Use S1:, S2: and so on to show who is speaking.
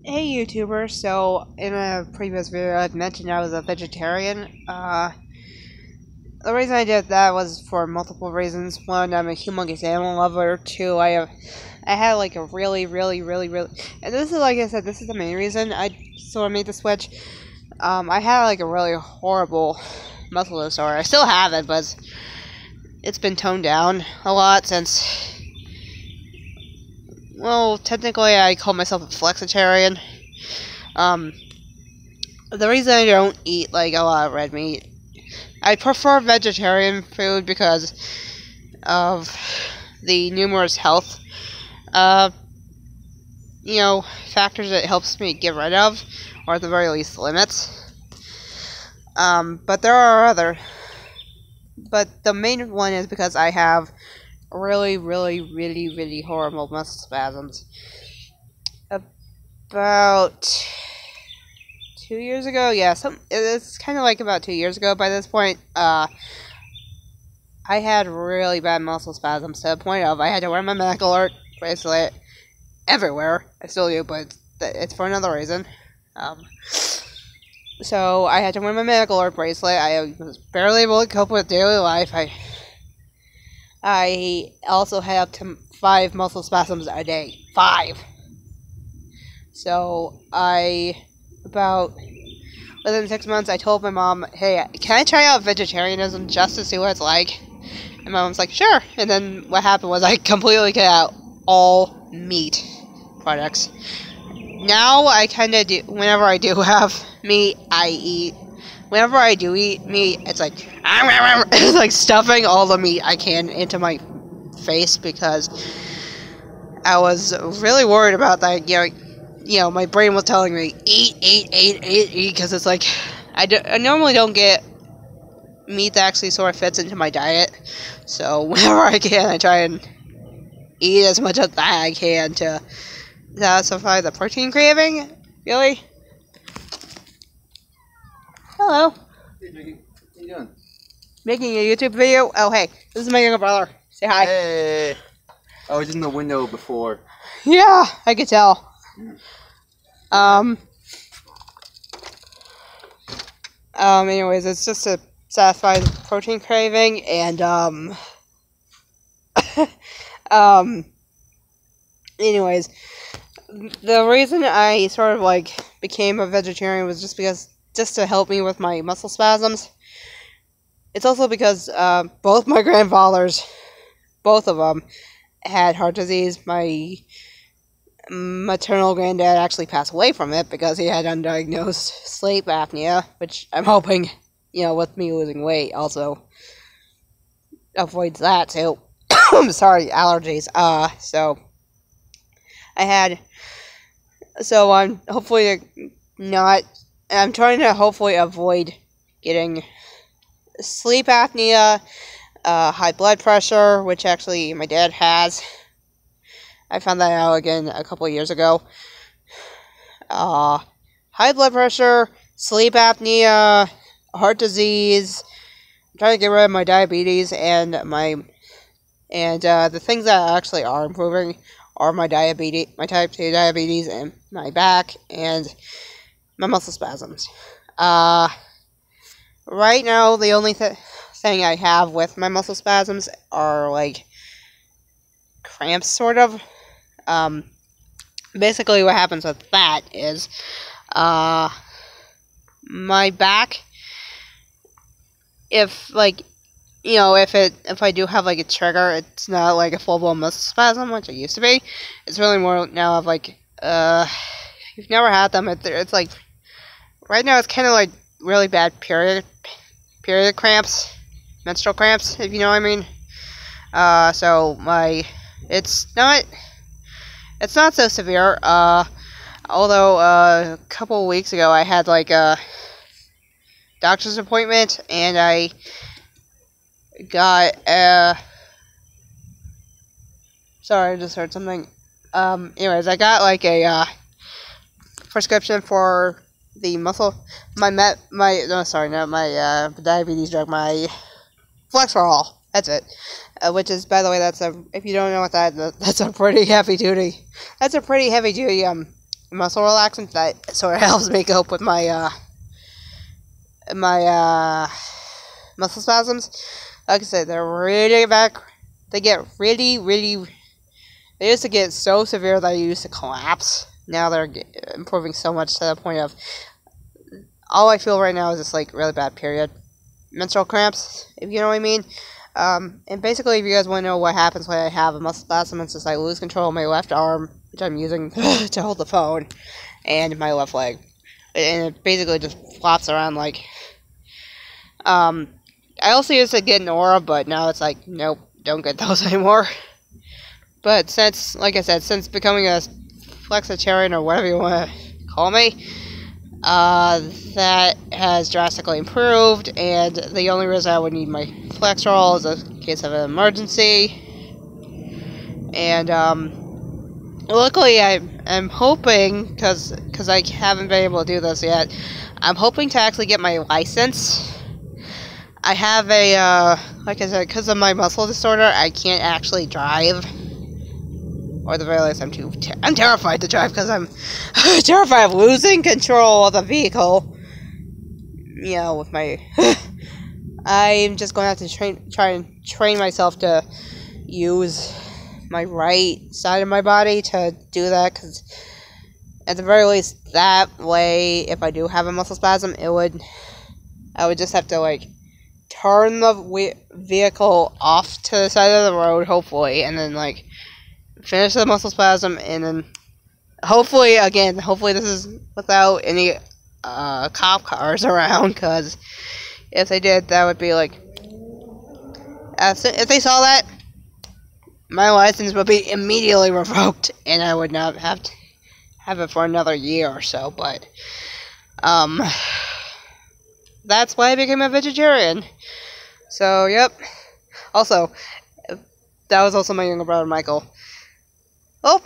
S1: Hey YouTuber, so in a previous video I mentioned I was a vegetarian. The reason I did that was for multiple reasons. One, I'm a humongous animal lover. Two, I had like a really, and this is, like I said, this is the main reason I sort of made the switch. I had like a really horrible muscle disorder. I still have it, but it's been toned down a lot since, well, technically I call myself a flexitarian. Um, the reason I don't eat like a lot of red meat, I prefer vegetarian food because of the numerous health, uh, factors it helps me get rid of, or at the very least limits. But there are other. But the main one is because I have really horrible muscle spasms. About 2 years ago, yeah, it's kind of like about 2 years ago by this point. I had really bad muscle spasms to the point of I had to wear my medical alert bracelet everywhere. I still do, but it's for another reason. So I had to wear my medical alert bracelet. I was barely able to cope with daily life. I also had up to 5 muscle spasms a day. 5. So about within 6 months, I told my mom, hey, can I try out vegetarianism just to see what it's like? And my mom's like, sure. And then what happened was I completely cut out all meat products. Now I kind of do, whenever I do have meat, I eat. Whenever I do eat meat, it's like, it's like stuffing all the meat I can into my face because I was really worried about that, my brain was telling me, eat, because it's like, I normally don't get meat that actually sort of fits into my diet, so whenever I can, I try and eat as much of that I can to satisfy the protein craving. Really? Hello.
S2: Hey, Jiggy. What are you doing?
S1: Making a YouTube video? Oh, hey, this is my younger brother. Say hi.
S2: Hey! I was in the window before.
S1: Yeah, I could tell. Anyways, it's just to satisfy the protein craving, and, anyways, the reason I sort of, like, became a vegetarian was just to help me with my muscle spasms. It's also because, both my grandfathers, both of them, had heart disease. My maternal granddad actually passed away from it because he had undiagnosed sleep apnea, which I'm hoping, with me losing weight also avoids that too. I'm sorry, allergies. I'm I'm trying to hopefully avoid getting sleep apnea, high blood pressure, which actually my dad has. I found that out again a couple of years ago. High blood pressure, sleep apnea, heart disease. I'm trying to get rid of my diabetes and the things that actually are improving are my diabetes, my type 2 diabetes, and my back and my muscle spasms. Right now, the only thing I have with my muscle spasms are like cramps, sort of. Basically what happens with that is, my back, if I do have like a trigger, it's not like a full-blown muscle spasm, which it used to be. It's really more now of like, you've never had them, it's like, right now it's kind of like really bad period cramps, menstrual cramps, if you know what I mean. It's not so severe, although a couple weeks ago I had like a doctor's appointment and I got sorry, I just heard something. Anyways, I got like a prescription for the diabetes drug, my Flexerol. That's it. Which is, by the way, if you don't know what that's a pretty heavy duty muscle relaxant that sort of helps me cope with my muscle spasms. Like I said, they're really back. They get really, really. They used to get so severe that I used to collapse. Now they're improving so much to the point of all I feel right now is just like really bad period, menstrual cramps, if you know what I mean. And basically, if you guys want to know what happens when I have a muscle spasm, it's just I lose control of my left arm, which I'm using to hold the phone, and my left leg, and it basically just flops around like. I also used to get an aura, but now it's like nope, don't get those anymore. But since, like I said, since becoming a flexitarian or whatever you want to call me, that has drastically improved, and the only reason I would need my Flexerol is in case of an emergency. And luckily I'm hoping, because I haven't been able to do this yet, I'm hoping to actually get my license. I have a, like I said, because of my muscle disorder, I can't actually drive. Or at the very least, I'm terrified to drive because I'm terrified of losing control of the vehicle. You know, with my... I'm just going to have to try and train myself to use my right side of my body to do that, because at the very least, that way, if I do have a muscle spasm, I would just have to, like, turn the vehicle off to the side of the road, hopefully, and then, like, finish the muscle spasm, and then hopefully this is without any cop cars around, because if they did, that would be like, if they saw that, my license would be immediately revoked, and I would not have to have it for another year or so. But that's why I became a vegetarian. So yep. Also, that was also my younger brother Michael. Oh,